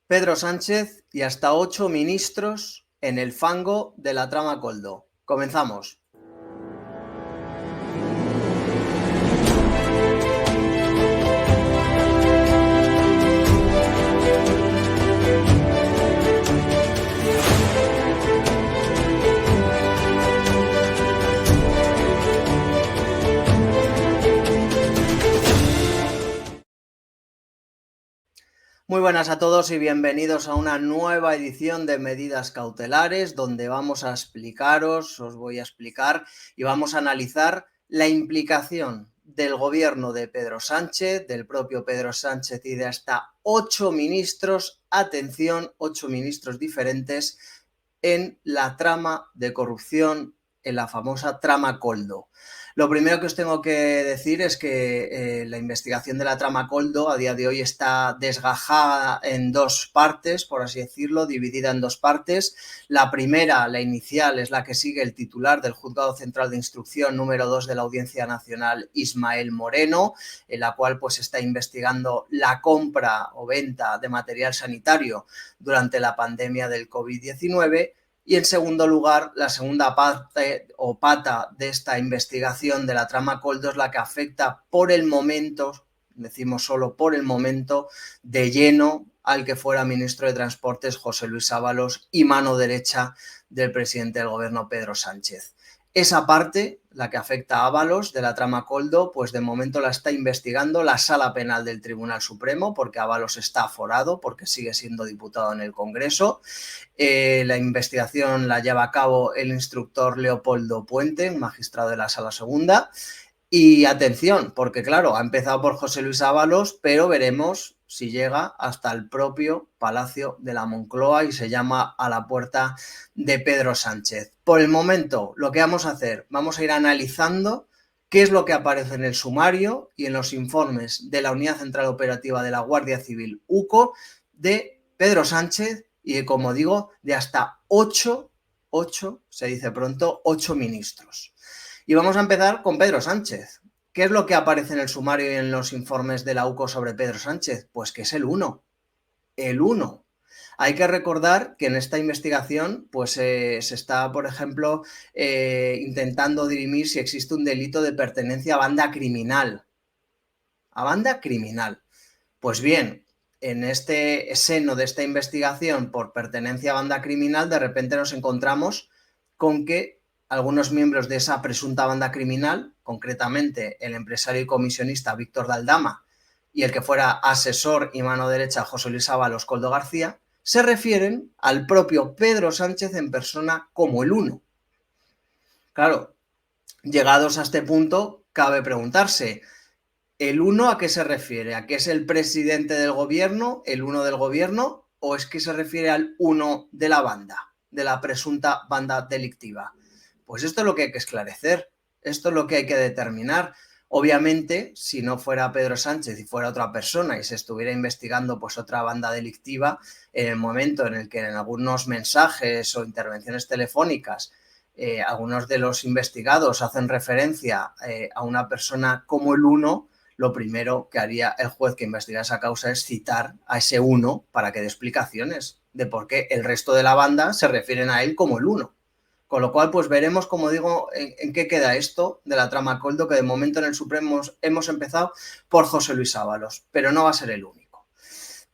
Pedro Sánchez y hasta 8 ministros en el fango de la trama Koldo. Comenzamos. Muy buenas a todos y bienvenidos a una nueva edición de Medidas Cautelares, donde vamos a explicaros, os voy a explicar y vamos a analizar la implicación del gobierno de Pedro Sánchez, del propio Pedro Sánchez y de hasta 8 ministros, atención, 8 ministros diferentes en la trama de corrupción, en la famosa trama Koldo. Lo primero que os tengo que decir es que la investigación de la trama Koldo a día de hoy está desgajada en dos partes, por así decirlo, dividida en dos partes. La primera, la inicial, es la que sigue el titular del Juzgado Central de Instrucción número 2 de la Audiencia Nacional, Ismael Moreno, en la cual pues está investigando la compra o venta de material sanitario durante la pandemia del COVID-19. Y en segundo lugar, la segunda parte o pata de esta investigación de la trama Koldo es la que afecta por el momento, decimos solo por el momento, de lleno al que fuera ministro de Transportes José Luis Ábalos y mano derecha del presidente del gobierno Pedro Sánchez. Esa parte, la que afecta a Ábalos de la trama Koldo, pues de momento la está investigando la Sala Penal del Tribunal Supremo, porque Ábalos está aforado, porque sigue siendo diputado en el Congreso. La investigación la lleva a cabo el instructor Leopoldo Puente, magistrado de la Sala Segunda. Y atención, porque claro, ha empezado por José Luis Ábalos, pero veremos si llega hasta el propio Palacio de la Moncloa y se llama a la puerta de Pedro Sánchez. Por el momento, lo que vamos a hacer, vamos a ir analizando qué es lo que aparece en el sumario y en los informes de la Unidad Central Operativa de la Guardia Civil UCO de Pedro Sánchez y, como digo, de hasta 8, se dice pronto, 8 ministros. Y vamos a empezar con Pedro Sánchez. ¿Qué es lo que aparece en el sumario y en los informes de la UCO sobre Pedro Sánchez? Pues que es el 1. El 1. Hay que recordar que en esta investigación pues, se está, por ejemplo, intentando dirimir si existe un delito de pertenencia a banda criminal. A banda criminal. Pues bien, en este seno de esta investigación por pertenencia a banda criminal, de repente nos encontramos con que algunos miembros de esa presunta banda criminal, concretamente el empresario y comisionista Víctor de Aldama y el que fuera asesor y mano derecha José Luis Ábalos Koldo García, se refieren al propio Pedro Sánchez en persona como el 1. Claro, llegados a este punto, cabe preguntarse, ¿el 1 a qué se refiere? ¿A que es el presidente del gobierno, el 1 del gobierno, o es que se refiere al 1 de la banda, de la presunta banda delictiva? Pues esto es lo que hay que esclarecer, esto es lo que hay que determinar. Obviamente, si no fuera Pedro Sánchez y fuera otra persona y se estuviera investigando pues otra banda delictiva, en el momento en el que en algunos mensajes o intervenciones telefónicas algunos de los investigados hacen referencia a una persona como el 1, lo primero que haría el juez que investiga esa causa es citar a ese 1 para que dé explicaciones de por qué el resto de la banda se refieren a él como el 1. Con lo cual, pues veremos, como digo, en qué queda esto de la trama Koldo, que de momento en el Supremo hemos empezado por José Luis Ábalos, pero no va a ser el único.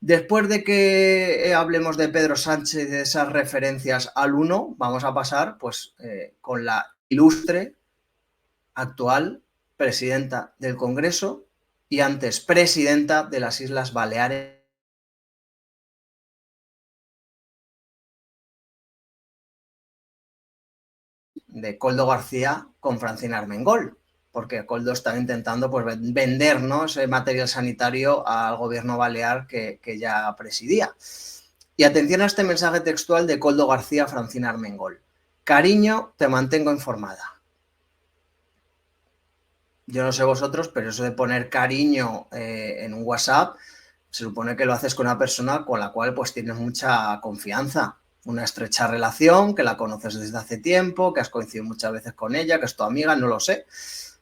Después de que hablemos de Pedro Sánchez y de esas referencias al 1, vamos a pasar pues con la ilustre actual presidenta del Congreso y antes presidenta de las Islas Baleares, de Koldo García con Francina Armengol, porque Koldo está intentando pues, vender, ¿no?, ese material sanitario al gobierno balear que ya presidía. Y atención a este mensaje textual de Koldo García a Francina Armengol. Cariño, te mantengo informada. Yo no sé vosotros, pero eso de poner cariño en un WhatsApp, se supone que lo haces con una persona con la cual pues tienes mucha confianza, una estrecha relación, que la conoces desde hace tiempo, que has coincidido muchas veces con ella, que es tu amiga, no lo sé.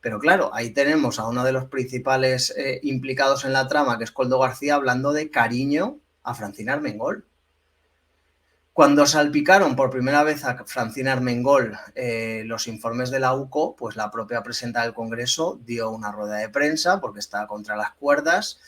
Pero claro, ahí tenemos a uno de los principales implicados en la trama, que es Koldo García, hablando de cariño a Francina Armengol. Cuando salpicaron por primera vez a Francina Armengol los informes de la UCO, pues la propia presidenta del Congreso dio una rueda de prensa porque estaba contra las cuerdas,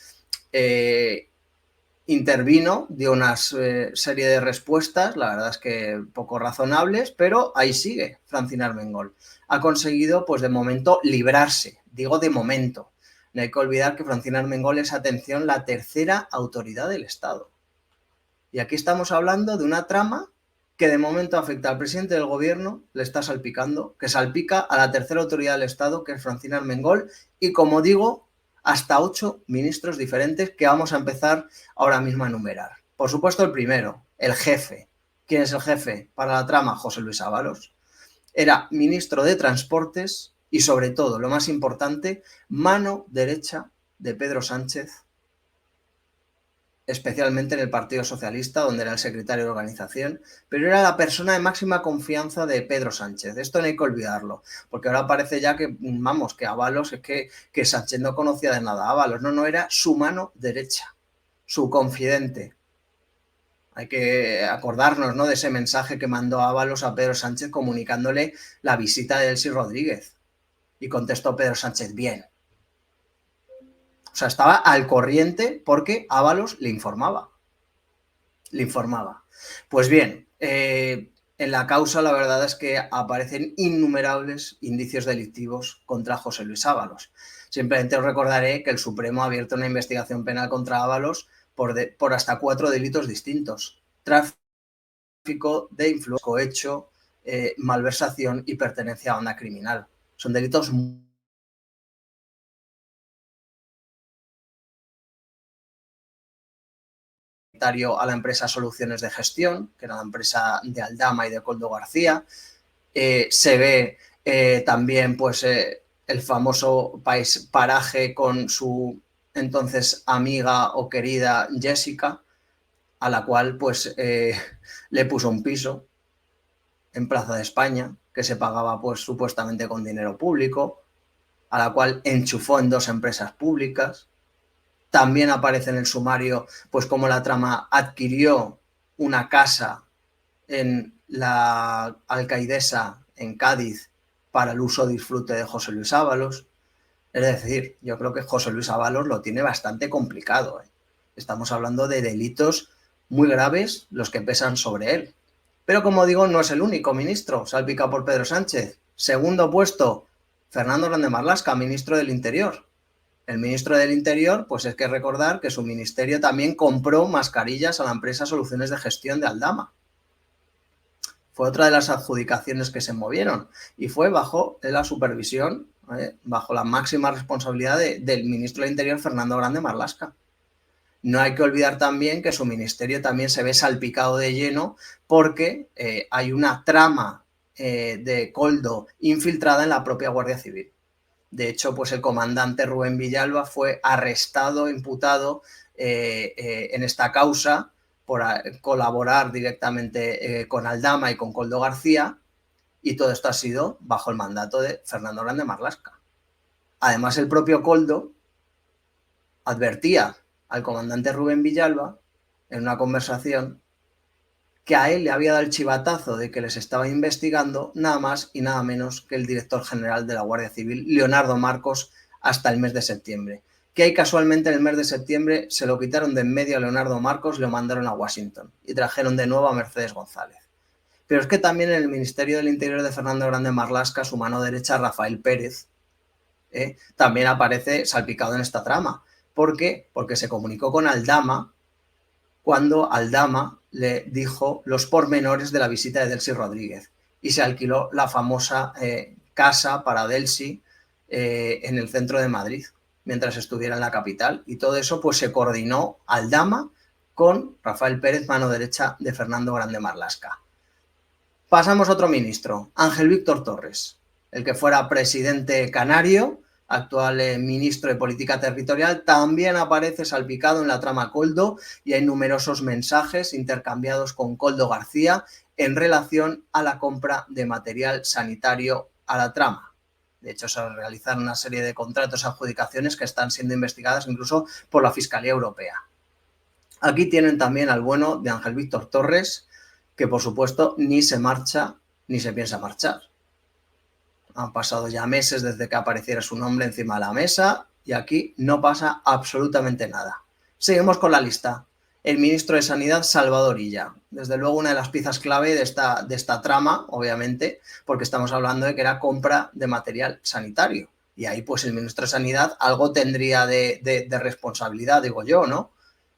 intervino, dio una serie de respuestas, la verdad es que poco razonables, pero ahí sigue Francina Armengol. Ha conseguido, pues de momento, librarse, digo de momento. No hay que olvidar que Francina Armengol es, atención, la tercera autoridad del Estado. Y aquí estamos hablando de una trama que de momento afecta al presidente del gobierno, le está salpicando, que salpica a la tercera autoridad del Estado, que es Francina Armengol, y como digo, hasta 8 ministros diferentes que vamos a empezar ahora mismo a enumerar. Por supuesto, el primero, el jefe. ¿Quién es el jefe para la trama? José Luis Ábalos. Era ministro de Transportes y, sobre todo, lo más importante, mano derecha de Pedro Sánchez, especialmente en el Partido Socialista, donde era el secretario de organización, pero era la persona de máxima confianza de Pedro Sánchez. Esto no hay que olvidarlo, porque ahora parece ya que, vamos, que Ábalos es que Sánchez no conocía de nada a Ábalos. No, era su mano derecha, su confidente. Hay que acordarnos, ¿no?, de ese mensaje que mandó Ábalos a Pedro Sánchez comunicándole la visita de Delcy Rodríguez. Y contestó Pedro Sánchez: bien. O sea, estaba al corriente porque Ábalos le informaba. Pues bien, en la causa la verdad es que aparecen innumerables indicios delictivos contra José Luis Ábalos. Simplemente os recordaré que el Supremo ha abierto una investigación penal contra Ábalos por hasta 4 delitos distintos: tráfico de influencia, cohecho, malversación y pertenencia a banda criminal. Son delitos a la empresa Soluciones de Gestión, que era la empresa de Aldama y de Coldo García. Se ve también pues, el famoso paraje con su entonces amiga o querida Jessica, a la cual pues, le puso un piso en Plaza de España, que se pagaba pues, supuestamente con dinero público, a la cual enchufó en 2 empresas públicas. También aparece en el sumario pues cómo la trama adquirió una casa en la Alcaidesa, en Cádiz, para el uso y disfrute de José Luis Ábalos. Es decir, yo creo que José Luis Ábalos lo tiene bastante complicado. Estamos hablando de delitos muy graves los que pesan sobre él. Pero como digo, no es el único ministro salpicado por Pedro Sánchez. Segundo puesto, Fernando Grande Marlaska, ministro del Interior. El ministro del Interior, pues es que recordar que su ministerio también compró mascarillas a la empresa Soluciones de Gestión de Aldama. Fue otra de las adjudicaciones que se movieron y fue bajo la supervisión, bajo la máxima responsabilidad del ministro del Interior, Fernando Grande Marlaska. No hay que olvidar también que su ministerio también se ve salpicado de lleno porque hay una trama de Coldo infiltrada en la propia Guardia Civil. De hecho, pues el comandante Rubén Villalba fue arrestado, imputado en esta causa por colaborar directamente con Aldama y con Coldo García, y todo esto ha sido bajo el mandato de Fernando Grande Marlaska. Además, el propio Coldo advertía al comandante Rubén Villalba en una conversación que a él le había dado el chivatazo de que les estaba investigando nada más y nada menos que el director general de la Guardia Civil, Leonardo Marcos, hasta el mes de septiembre. Que ahí casualmente en el mes de septiembre se lo quitaron de en medio a Leonardo Marcos, lo mandaron a Washington y trajeron de nuevo a Mercedes González. Pero es que también en el Ministerio del Interior de Fernando Grande Marlaska, su mano derecha, Rafael Pérez, también aparece salpicado en esta trama. ¿Por qué? Porque se comunicó con Aldama cuando Aldama le dijo los pormenores de la visita de Delcy Rodríguez y se alquiló la famosa casa para Delcy en el centro de Madrid mientras estuviera en la capital, y todo eso pues se coordinó Aldama con Rafael Pérez, mano derecha de Fernando Grande Marlaska. Pasamos a otro ministro, Ángel Víctor Torres, el que fuera presidente canario, actual ministro de Política Territorial, también aparece salpicado en la trama Coldo y hay numerosos mensajes intercambiados con Coldo García en relación a la compra de material sanitario a la trama. De hecho, se realizaron una serie de contratos y adjudicaciones que están siendo investigadas incluso por la Fiscalía Europea. Aquí tienen también al bueno de Ángel Víctor Torres, que por supuesto ni se marcha ni se piensa marchar. Han pasado ya meses desde que apareciera su nombre encima de la mesa y aquí no pasa absolutamente nada. Seguimos con la lista. El ministro de Sanidad, Salvador Illa. Desde luego una de las piezas clave de esta trama, obviamente, porque estamos hablando de que era compra de material sanitario. Y ahí pues el ministro de Sanidad algo tendría de responsabilidad, digo yo, ¿no?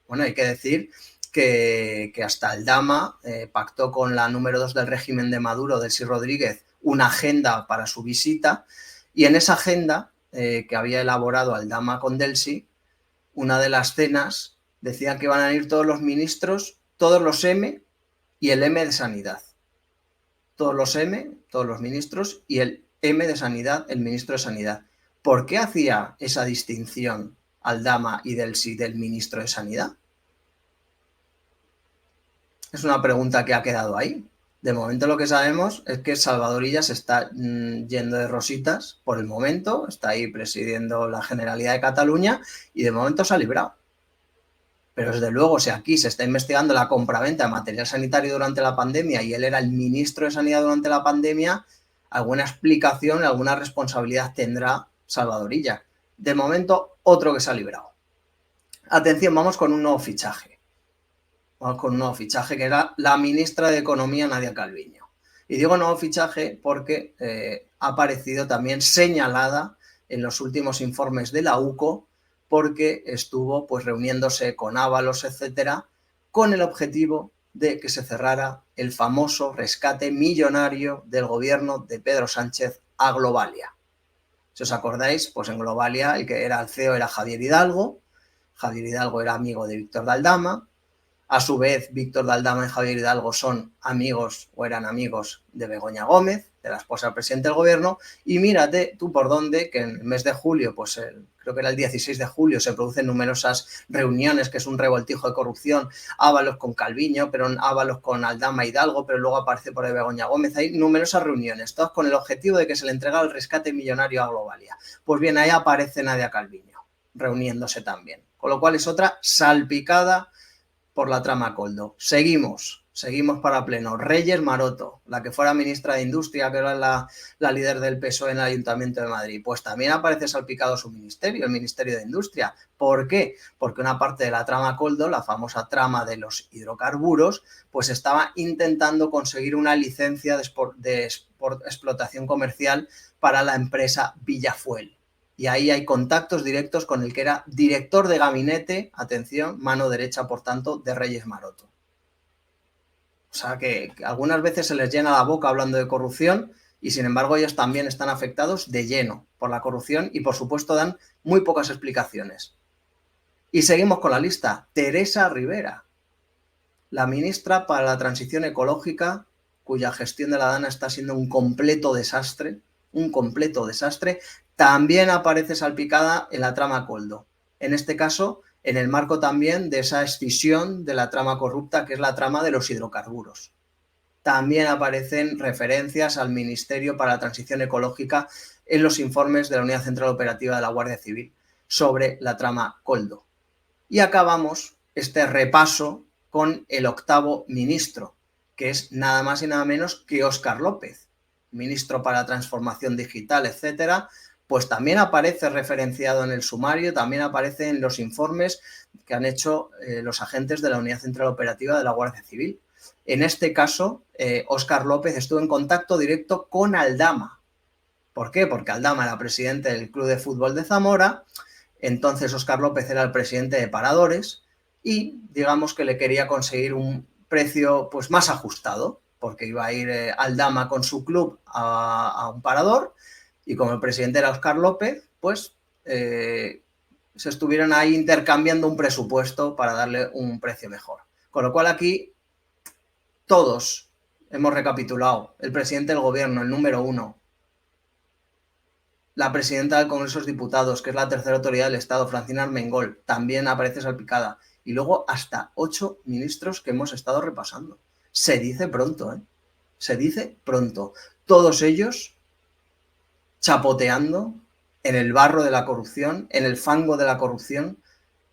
Bueno, hay que decir que hasta Aldama pactó con la número 2 del régimen de Maduro, Delcy Rodríguez, una agenda para su visita, y en esa agenda que había elaborado Aldama con Delcy, una de las cenas decía que iban a ir todos los ministros, todos los M y el M de Sanidad. Todos los M, todos los ministros y el M de Sanidad, el ministro de Sanidad. ¿Por qué hacía esa distinción Aldama y Delcy del ministro de Sanidad? Es una pregunta que ha quedado ahí. De momento lo que sabemos es que Salvador Illa se está yendo de rositas por el momento, está ahí presidiendo la Generalidad de Cataluña y de momento se ha librado. Pero desde luego, si aquí se está investigando la compraventa de material sanitario durante la pandemia y él era el ministro de Sanidad durante la pandemia, alguna explicación, alguna responsabilidad tendrá Salvador Illa. De momento, otro que se ha librado. Atención, vamos con un nuevo fichaje. Vamos con un nuevo fichaje que era la ministra de Economía, Nadia Calviño. Y digo nuevo fichaje porque ha aparecido también señalada en los últimos informes de la UCO porque estuvo pues reuniéndose con Ábalos, etcétera, con el objetivo de que se cerrara el famoso rescate millonario del gobierno de Pedro Sánchez a Globalia. Si os acordáis, pues en Globalia el que era el CEO era Javier Hidalgo. Javier Hidalgo era amigo de Víctor de Aldama. A su vez, Víctor de Aldama y Javier Hidalgo son amigos o eran amigos de Begoña Gómez, de la esposa del presidente del gobierno, y mírate tú por dónde, que en el mes de julio, pues creo que era el 16 de julio, se producen numerosas reuniones, que es un revoltijo de corrupción, Ábalos con Calviño, pero Ábalos con Aldama e Hidalgo, pero luego aparece por ahí Begoña Gómez, hay numerosas reuniones, todas con el objetivo de que se le entregara el rescate millonario a Globalia. Pues bien, ahí aparece Nadia Calviño, reuniéndose también, con lo cual es otra salpicada por la trama Coldo. Seguimos para pleno. Reyes Maroto, la que fuera ministra de Industria, que era la líder del PSOE en el Ayuntamiento de Madrid, pues también aparece salpicado su ministerio, el Ministerio de Industria. ¿Por qué? Porque una parte de la trama Coldo, la famosa trama de los hidrocarburos, pues estaba intentando conseguir una licencia de explotación comercial para la empresa Villafuel. Y ahí hay contactos directos con el que era director de gabinete, atención, mano derecha, por tanto, de Reyes Maroto. O sea que algunas veces se les llena la boca hablando de corrupción y sin embargo ellos también están afectados de lleno por la corrupción y por supuesto dan muy pocas explicaciones. Y seguimos con la lista. Teresa Rivera, la ministra para la Transición Ecológica, cuya gestión de la DANA está siendo un completo desastre, también aparece salpicada en la trama Coldo. En este caso, en el marco también de esa escisión de la trama corrupta, que es la trama de los hidrocarburos. También aparecen referencias al Ministerio para la Transición Ecológica en los informes de la Unidad Central Operativa de la Guardia Civil sobre la trama Coldo. Y acabamos este repaso con el octavo ministro, que es nada más y nada menos que Óscar López, ministro para la Transformación Digital, etcétera, pues también aparece referenciado en el sumario, también aparece en los informes que han hecho los agentes de la Unidad Central Operativa de la Guardia Civil. En este caso, Óscar López estuvo en contacto directo con Aldama. ¿Por qué? Porque Aldama era presidente del Club de Fútbol de Zamora, entonces Óscar López era el presidente de Paradores y digamos que le quería conseguir un precio pues más ajustado, porque iba a ir Aldama con su club a un parador y como el presidente era Óscar López, pues se estuvieron ahí intercambiando un presupuesto para darle un precio mejor. Con lo cual aquí todos hemos recapitulado. El presidente del gobierno, el número 1, la presidenta del Congreso de los Diputados, que es la tercera autoridad del Estado, Francina Armengol, también aparece salpicada. Y luego hasta 8 ministros que hemos estado repasando. Se dice pronto, ¿eh? Se dice pronto. Todos ellos chapoteando en el barro de la corrupción, en el fango de la corrupción,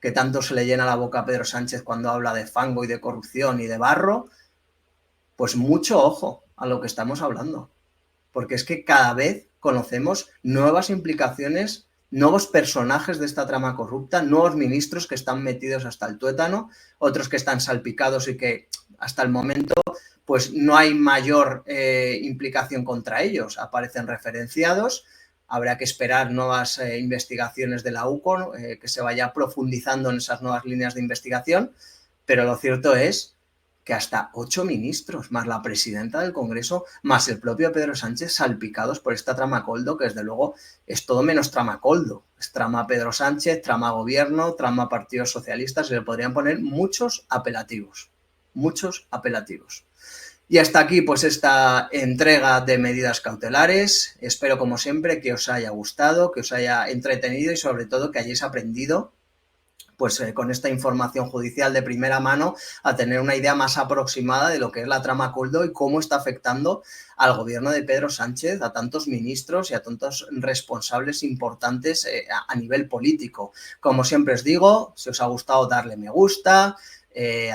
que tanto se le llena la boca a Pedro Sánchez cuando habla de fango y de corrupción y de barro, pues mucho ojo a lo que estamos hablando, porque es que cada vez conocemos nuevas implicaciones, nuevos personajes de esta trama corrupta, nuevos ministros que están metidos hasta el tuétano, otros que están salpicados y que hasta el momento pues no hay mayor implicación contra ellos, aparecen referenciados. Habrá que esperar nuevas investigaciones de la UCO, que se vaya profundizando en esas nuevas líneas de investigación, pero lo cierto es que hasta 8 ministros, más la presidenta del Congreso, más el propio Pedro Sánchez, salpicados por esta trama Coldo, que desde luego es todo menos trama Coldo. Es trama Pedro Sánchez, trama gobierno, trama partidos socialistas, se le podrían poner muchos apelativos. Muchos apelativos. Y hasta aquí pues esta entrega de medidas cautelares. Espero como siempre que os haya gustado, que os haya entretenido y sobre todo que hayáis aprendido pues con esta información judicial de primera mano a tener una idea más aproximada de lo que es la trama Coldo y cómo está afectando al gobierno de Pedro Sánchez, a tantos ministros y a tantos responsables importantes a nivel político. Como siempre os digo, si os ha gustado darle me gusta,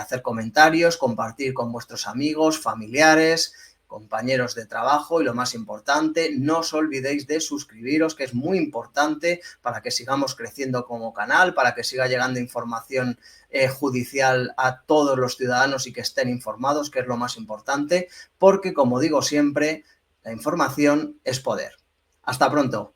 hacer comentarios, compartir con vuestros amigos, familiares, compañeros de trabajo y lo más importante, no os olvidéis de suscribiros, que es muy importante para que sigamos creciendo como canal, para que siga llegando información judicial a todos los ciudadanos y que estén informados, que es lo más importante, porque como digo siempre, la información es poder. Hasta pronto.